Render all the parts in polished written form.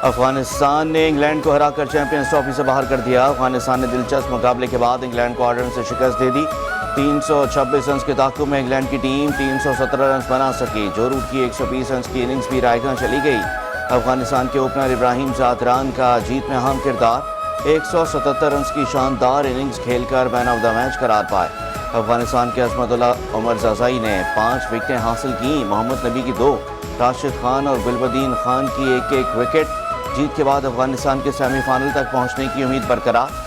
افغانستان نے انگلینڈ کو ہرا کر چیمپئنز ٹرافی سے باہر کر دیا۔ افغانستان نے دلچسپ مقابلے کے بعد انگلینڈ کو 8 رن سے شکست دے دی۔ 326 رنز کے تعاقب میں انگلینڈ کی ٹیم 317 رنز بنا سکی۔ جو روٹ کی 120 رنز کی اننگز بھی رائے گاں چلی گئی۔ افغانستان کے اوپنر ابراہیم زعتران کا جیت میں اہم کردار۔ 177 رنز کی شاندار اننگز کھیل کر مین آف دا میچ قرار پائے۔ افغانستان کے عظمت اللہ عمر زازائی نے 5 وکٹیں حاصل کیں۔ محمد نبی کی 2، راشد خان اور گلبدین خان کی ایک وکٹ۔ جیت کے بعد افغانستان کے سیمی فائنل تک پہنچنے کی امید برقرار۔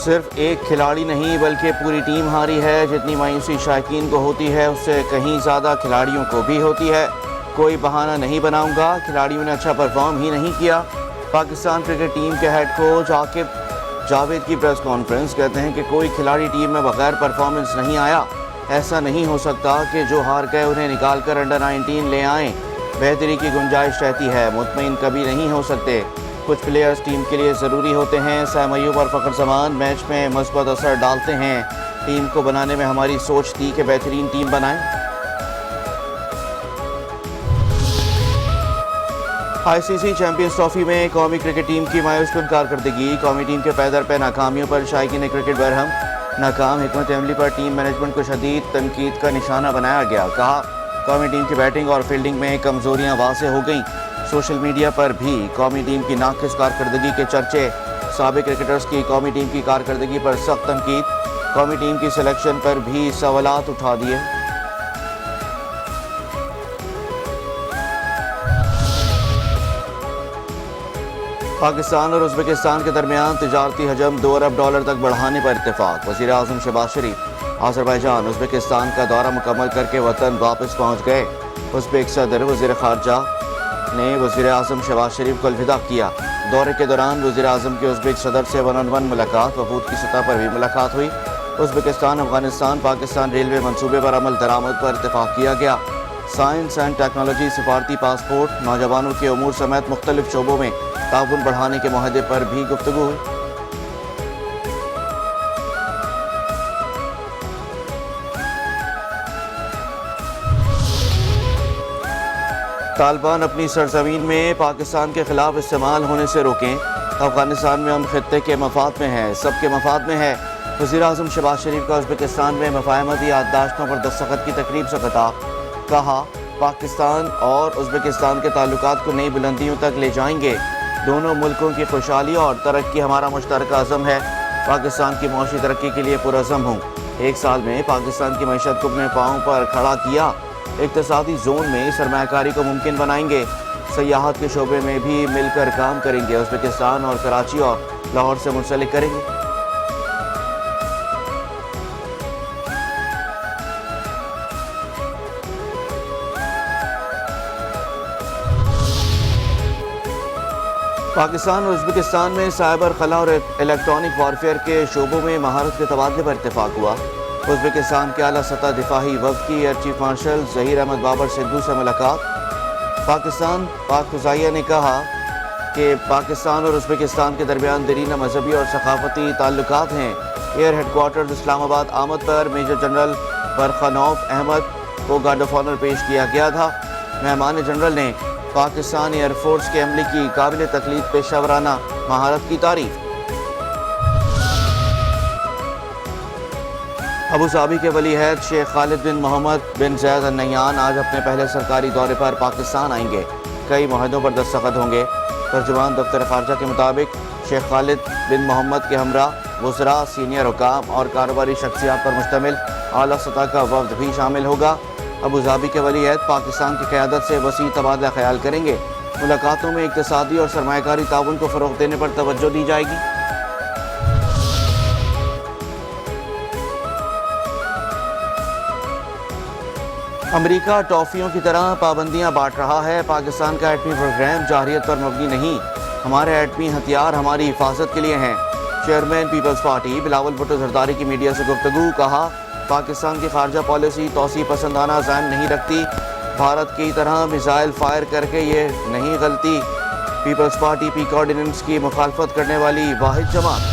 صرف ایک کھلاڑی نہیں بلکہ پوری ٹیم ہاری ہے۔ جتنی مایوسی شائقین کو ہوتی ہے اس سے کہیں زیادہ کھلاڑیوں کو بھی ہوتی ہے۔ کوئی بہانہ نہیں بناؤں گا، کھلاڑیوں نے اچھا پرفارم ہی نہیں کیا۔ پاکستان کرکٹ ٹیم کے ہیڈ کوچ عاقب جاوید کی پریس کانفرنس کہتے ہیں کہ کوئی کھلاڑی ٹیم میں بغیر پرفارمنس نہیں آیا۔ ایسا نہیں ہو سکتا کہ جو ہار گئے انہیں نکال کر انڈر 19 لے آئیں۔ بہتری کی گنجائش رہتی ہے، مطمئن کبھی نہیں ہو سکتے۔ کچھ پلیئرز ٹیم کے لیے ضروری ہوتے ہیں۔ سیم ایوب اور فخر زمان میچ میں مثبت اثر ڈالتے ہیں۔ ٹیم کو بنانے میں ہماری سوچ تھی کہ بہترین ٹیم بنائیں۔ آئی سی سی چیمپئنز ٹرافی میں قومی کرکٹ ٹیم کی مایوس کن کارکردگی۔ قومی ٹیم کے پیدر پہ ناکامیوں پر شائقین کرکٹ برہم۔ ناکام حکمت عملی پر ٹیم مینجمنٹ کو شدید تنقید کا نشانہ بنایا گیا۔ کہا قومی ٹیم کی بیٹنگ اور فیلڈنگ میں کمزوریاں واضح ہو گئیں۔ سوشل میڈیا پر بھی قومی ٹیم کی ناقص کارکردگی کے چرچے۔ سابق کرکٹرز کی قومی ٹیم کی کارکردگی پر سخت تنقید۔ قومی ٹیم کی سلیکشن پر بھی سوالات اٹھا دیے۔ پاکستان اور ازبکستان کے درمیان تجارتی حجم 2 ارب ڈالر تک بڑھانے پر اتفاق۔ وزیر اعظم شہباز شریف آذربائیجان ازبکستان کا دورہ مکمل کر کے وطن واپس پہنچ گئے۔ ازبک صدر وزیر خارجہ نے وزیر اعظم شہباز شریف کو الوداع کیا۔ دورے کے دوران وزیر اعظم کی ازبک صدر سے 1 on 1 ملاقات، وفود کی سطح پر بھی ملاقات ہوئی۔ ازبکستان افغانستان پاکستان ریلوے منصوبے پر عمل درآمد پر اتفاق کیا گیا۔ سائنس اینڈ ٹیکنالوجی، سفارتی پاسپورٹ، نوجوانوں کے امور سمیت مختلف شعبوں میں تعاون بڑھانے کے معاہدے پر بھی گفتگو ہوئی۔ طالبان اپنی سرزمین میں پاکستان کے خلاف استعمال ہونے سے روکیں۔ افغانستان میں ہم خطے کے مفاد میں ہے، سب کے مفاد میں ہے۔ وزیر اعظم شہباز شریف کا ازبکستان میں مفاہمتی یادداشتوں پر دستخط کی تقریب سے خطاب۔ کہا پاکستان اور ازبکستان کے تعلقات کو نئی بلندیوں تک لے جائیں گے۔ دونوں ملکوں کی خوشحالی اور ترقی ہمارا مشترکہ عزم ہے۔ پاکستان کی معاشی ترقی کے لیے پرعزم ہوں۔ 1 سال میں پاکستان کی معیشت کو اپنے پاؤں پر کھڑا کیا۔ اقتصادی زون میں سرمایہ کاری کو ممکن بنائیں گے۔ سیاحت کے شعبے میں بھی مل کر کام کریں گے۔ ازبکستان اور کراچی اور لاہور سے منسلک کریں گے۔ پاکستان اور ازبکستان میں سائبر خلا اور الیکٹرانک وارفیئر کے شعبوں میں مہارت کے تبادلے پر اتفاق ہوا۔ ازبکستان کے اعلیٰ سطح دفاعی وفد کی air chief marshal Zaheer Ahmed Babar Sidhu سے ملاقات۔ پاک فضائیہ نے کہا کہ پاکستان اور ازبکستان کے درمیان دیرینہ مذہبی اور ثقافتی تعلقات ہیں۔ ایئر ہیڈ کوارٹرز اسلام آباد آمد پر میجر جنرل برخانوف احمد کو گارڈ آف آنر پیش کیا گیا تھا۔ مہمان جنرل نے پاکستان ایئر فورس کے عملے کی قابل تقلید پیشہ ورانہ مہارت کی تعریف۔ ابوظہبی کے ولی عہد شیخ خالد بن محمد بن زید ال نہیان آج اپنے پہلے سرکاری دورے پر پاکستان آئیں گے۔ کئی معاہدوں پر دستخط ہوں گے۔ ترجمان دفتر خارجہ کے مطابق شیخ خالد بن محمد کے ہمراہ وزراء، سینئر حکام اور کاروباری شخصیات پر مشتمل اعلیٰ سطح کا وفد بھی شامل ہوگا۔ ابوظہبی کے ولی عہد پاکستان کی قیادت سے وسیع تبادلہ خیال کریں گے۔ ملاقاتوں میں اقتصادی اور سرمایہ کاری تعاون کو فروغ دینے پر توجہ دی جائے گی۔ امریکہ ٹافیوں کی طرح پابندیاں بانٹ رہا ہے۔ پاکستان کا ایٹمی پروگرام جارحیت پر مبنی نہیں۔ ہمارے ایٹمی ہتھیار ہماری حفاظت کے لیے ہیں۔ چیئرمین پیپلز پارٹی بلاول بھٹو زرداری کی میڈیا سے گفتگو۔ کہا پاکستان کی خارجہ پالیسی توسیع پسندانہ عزائم نہیں رکھتی۔ بھارت کی طرح میزائل فائر کر کے یہ نہیں غلطی۔ پیپلز پارٹی پیک آرڈیننس کی مخالفت کرنے والی واحد جماعت۔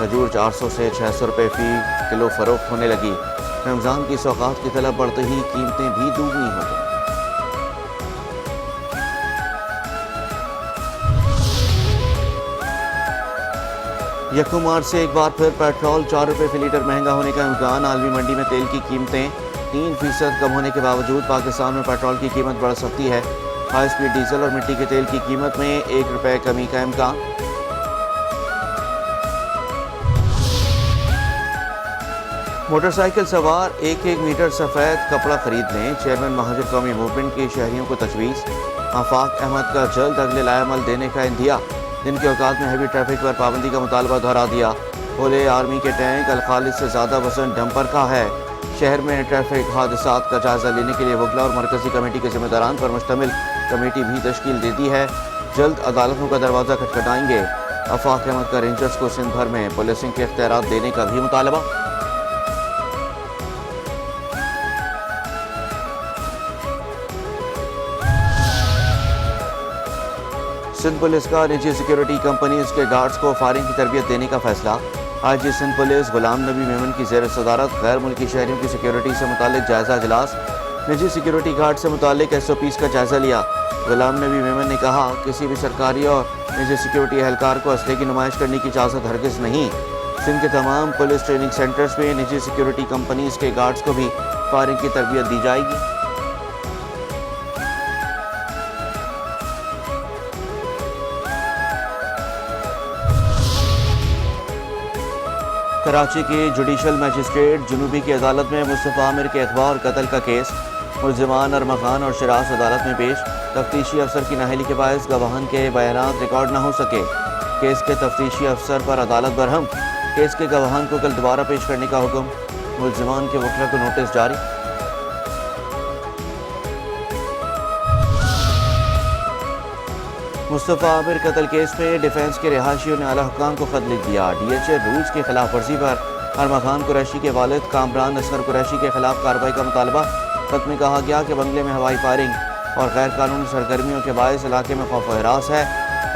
کھجور 400 سے 600 روپے فی کلو فروخت ہونے لگی۔ رمضان کی سوغات کی طلب بڑھتے ہی قیمتیں بھی دوگنی ہو گئیں۔ یکم مارچ سے ایک بار پھر پیٹرول 4 روپے فی لیٹر مہنگا ہونے کا امکان۔ عالمی منڈی میں تیل کی قیمتیں 3% کم ہونے کے باوجود پاکستان میں پیٹرول کی قیمت بڑھ سکتی ہے۔ ہائی سپیڈ ڈیزل اور مٹی کے تیل کی قیمت میں 1 روپے کمی کا امکان۔ موٹر سائیکل سوار 1 میٹر سفید کپڑا خرید لیں، چیئرمین مہاجر قومی موومنٹ کی شہریوں کو تجویز۔ آفاق احمد کا جلد اگلے لائحہ عمل دینے کا اندیا۔ دن کے اوقات میں ہیوی ٹریفک پر پابندی کا مطالبہ دہرا دیا۔ بولے آرمی کے ٹینک الخالص سے زیادہ وزن ڈمپر کا ہے۔ شہر میں ٹریفک حادثات کا جائزہ لینے کے لیے وکلا اور مرکزی کمیٹی کے ذمہ داران پر مشتمل کمیٹی بھی تشکیل دے دی ہے۔ جلد عدالتوں کا دروازہ کھٹکھٹائیں گے۔ آفاق احمد کا رینجرز کو سندھ بھر میں پولیسنگ کے اختیارات دینے کا بھی مطالبہ۔ سندھ پولیس کا نجی سیکیورٹی کمپنیز کے گارڈز کو فائرنگ کی تربیت دینے کا فیصلہ۔ آج سندھ پولیس غلام نبی میمن کی زیر صدارت غیر ملکی شہریوں کی سیکیورٹی سے متعلق جائزہ اجلاس۔ نجی سیکیورٹی گارڈ سے متعلق SOPs کا جائزہ لیا۔ غلام نبی میمن نے کہا کسی بھی سرکاری اور نجی سیکیورٹی اہلکار کو اسلحے کی نمائش کرنے کی اجازت ہرگز نہیں۔ سندھ کے تمام پولیس ٹریننگ سینٹرز میں نجی سیکیورٹی کمپنیز کے گارڈز کو بھی فائرنگ کی تربیت دی جائے گی۔ کراچی کی جوڈیشل میجسٹریٹ جنوبی کی عدالت میں مصطفیٰ عامر کے اغوا اور قتل کا کیس۔ ملزمان ارما خان اور شراز عدالت میں پیش۔ تفتیشی افسر کی نااہلی کے باعث گواہان کے بیانات ریکارڈ نہ ہو سکے۔ کیس کے تفتیشی افسر پر عدالت برہم۔ کیس کے گواہان کو کل دوبارہ پیش کرنے کا حکم۔ ملزمان کے وکلا کو نوٹس جاری۔ مصطفیٰ عامر قتل کیس میں ڈیفنس کے رہائشیوں نے اعلیٰ حکام کو خط لکھ دیا۔ DHA رولز کی خلاف ورزی پر ارما خان قریشی کے والد کامران اصغر قریشی کے خلاف کارروائی کا مطالبہ۔ خط میں کہا گیا کہ بنگلے میں ہوائی فائرنگ اور غیر قانونی سرگرمیوں کے باعث علاقے میں خوف و ہراس ہے۔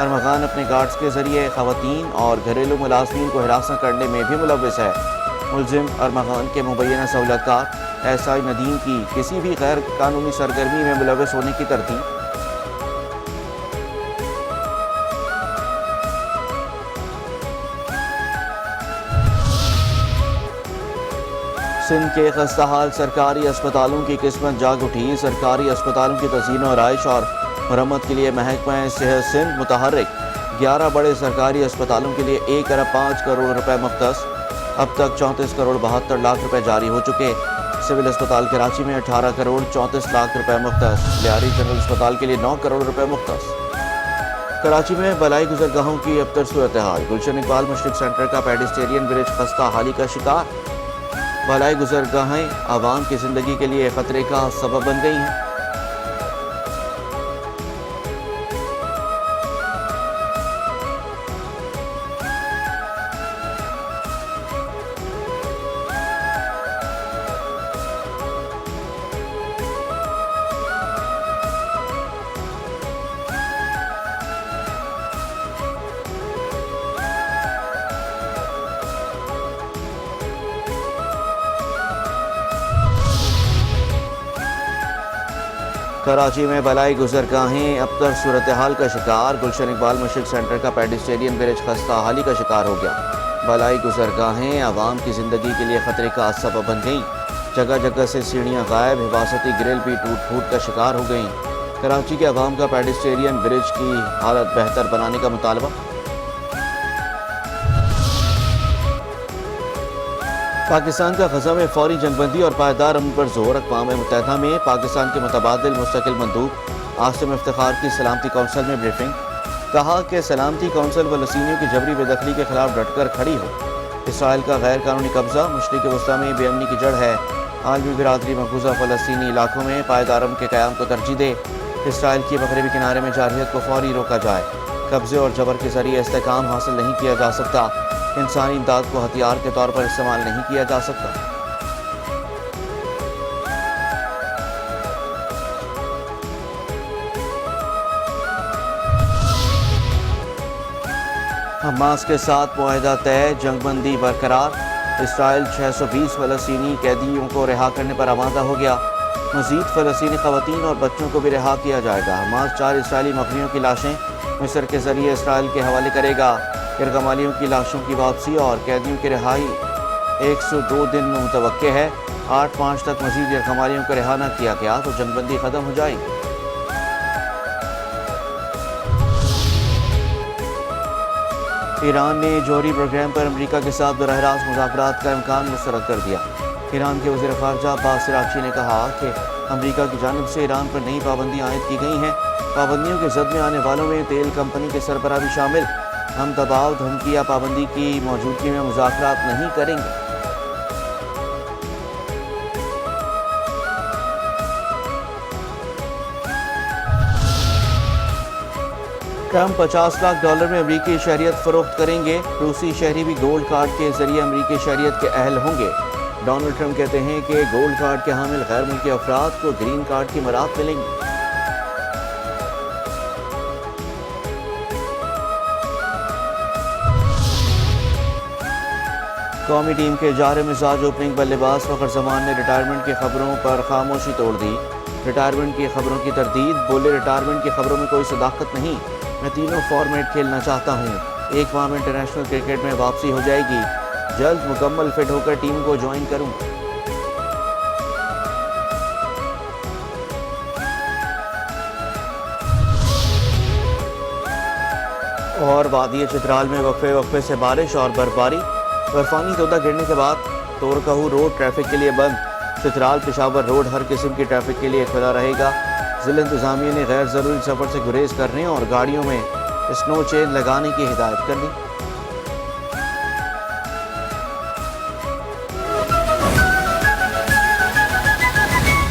ارما خان اپنے گارڈز کے ذریعے خواتین اور گھریلو ملازمین کو ہراساں کرنے میں بھی ملوث ہے۔ ملزم ارما خان کے مبینہ سہولت کار SI ندیم کی کسی بھی غیر قانونی سرگرمی میں ملوث ہونے کی تردید۔ سندھ کے خستہ حال سرکاری اسپتالوں کی قسمت جاگ اٹھی۔ سرکاری اسپتالوں کی تزئین و آرائش اور مرمت کے لیے محکمہ صحت سندھ متحرک۔ 11 بڑے سرکاری اسپتالوں کے لیے 1 ارب 5 کروڑ روپے مختص۔ اب تک 34 کروڑ 72 لاکھ روپے جاری ہو چکے۔ سول اسپتال کراچی میں 18 کروڑ 34 لاکھ روپے مختص۔ لیاری جنرل اسپتال کے لیے 9 کروڑ روپے مختص۔ کراچی میں بلائی گزرگاہوں کی ابتر صورتحال۔ گلشن اقبال مشرق سینٹر کا پیڈسٹیرین برج خستہ حالی کا شکار۔ بلائی گزرگاہیں عوام کی زندگی کے لیے خطرے کا سبب بن گئی ہیں۔ کراچی میں بلائی گزرگاہیں ابتر صورتحال کا شکار۔ گلشن اقبال مشرق سینٹر کا پیڈسٹیرین برج خستہ حالی کا شکار ہو گیا۔ بلائی گزرگاہیں عوام کی زندگی کے لیے خطرے کا سبب بن گئیں۔ جگہ جگہ سے سیڑھیاں غائب، حفاظتی گرل بھی ٹوٹ پھوٹ کا شکار ہو گئیں۔ کراچی کے عوام کا پیڈسٹیرین برج کی حالت بہتر بنانے کا مطالبہ۔ پاکستان کا غزہ میں فوری جنگ بندی اور پائیدار امن پر زور۔ اقوام متحدہ میں پاکستان کے متبادل مستقل مندوب عاصم افتخار کی سلامتی کونسل میں بریفنگ۔ کہا کہ سلامتی کونسل فلسطینیوں کی جبری بے دخلی کے خلاف ڈٹ کر کھڑی ہو۔ اسرائیل کا غیر قانونی قبضہ مشرق وسطی میں بے امنی کی جڑ ہے۔ عالمی برادری مقبوضہ فلسطینی علاقوں میں پائیدار امن کے قیام کو ترجیح دے۔ اسرائیل کی مغربی کنارے میں جارحیت کو فوری روکا جائے۔ قبضے اور جبر کے ذریعے استحکام حاصل نہیں کیا جا سکتا۔ انسانی امداد کو ہتھیار کے طور پر استعمال نہیں کیا جا سکتا۔ حماس کے ساتھ معاہدہ طے، جنگ بندی برقرار۔ اسرائیل 620 فلسطینی قیدیوں کو رہا کرنے پر آمادہ ہو گیا۔ مزید فلسطینی خواتین اور بچوں کو بھی رہا کیا جائے گا۔ حماس 4 اسرائیلی مخفیوں کی لاشیں مصر کے ذریعے اسرائیل کے حوالے کرے گا۔ یرغمالیوں کی لاشوں کی واپسی اور قیدیوں کی رہائی 102 دن میں متوقع ہے۔ 8 مارچ تک مزید یرغمالیوں کو رہا نہ کیا گیا تو جنگ بندی ختم ہو جائے گی۔ ایران نے جوہری پروگرام پر امریکہ کے ساتھ براہ راست مذاکرات کا امکان مسترد کر دیا۔ ایران کے وزیر خارجہ عباس عراقچی نے کہا کہ امریکہ کی جانب سے ایران پر نئی پابندیاں عائد کی گئی ہیں۔ پابندیوں کے زد میں آنے والوں میں تیل کمپنی کے سربراہ بھی شامل۔ ہم دباؤ، دھمکی یا پابندی کی موجودگی میں مذاکرات نہیں کریں گے۔ ٹرمپ $50 لاکھ میں امریکی شہریت فروخت کریں گے۔ روسی شہری بھی گولڈ کارڈ کے ذریعے امریکی شہریت کے اہل ہوں گے۔ ڈونلڈ ٹرمپ کہتے ہیں کہ گولڈ کارڈ کے حامل غیر ملکی افراد کو گرین کارڈ کی مراعات ملیں گی۔ قومی ٹیم کے جارح مزاج اوپننگ بلے باز فخر زمان نے ریٹائرمنٹ کی خبروں پر خاموشی توڑ دی۔ ریٹائرمنٹ کی خبروں کی تردید، بولے ریٹائرمنٹ کی خبروں میں کوئی صداقت نہیں، میں تینوں فارمیٹ کھیلنا چاہتا ہوں۔ 1 ماہ میں انٹرنیشنل کرکٹ میں واپسی ہو جائے گی، جلد مکمل فٹ ہو کر ٹیم کو جوائن کروں۔ اور وادی چترال میں وقفے سے بارش اور برفباری، برفانی تودہ گرنے کے بعد تورکہو روڈ ٹریفک کے لیے بند۔ چترال پشاور روڈ ہر قسم کی ٹریفک کے لیے کھلا رہے گا۔ ضلع انتظامیہ نے غیر ضروری سفر سے گریز کرنے اور گاڑیوں میں اسنو چین لگانے کی ہدایت کر دی۔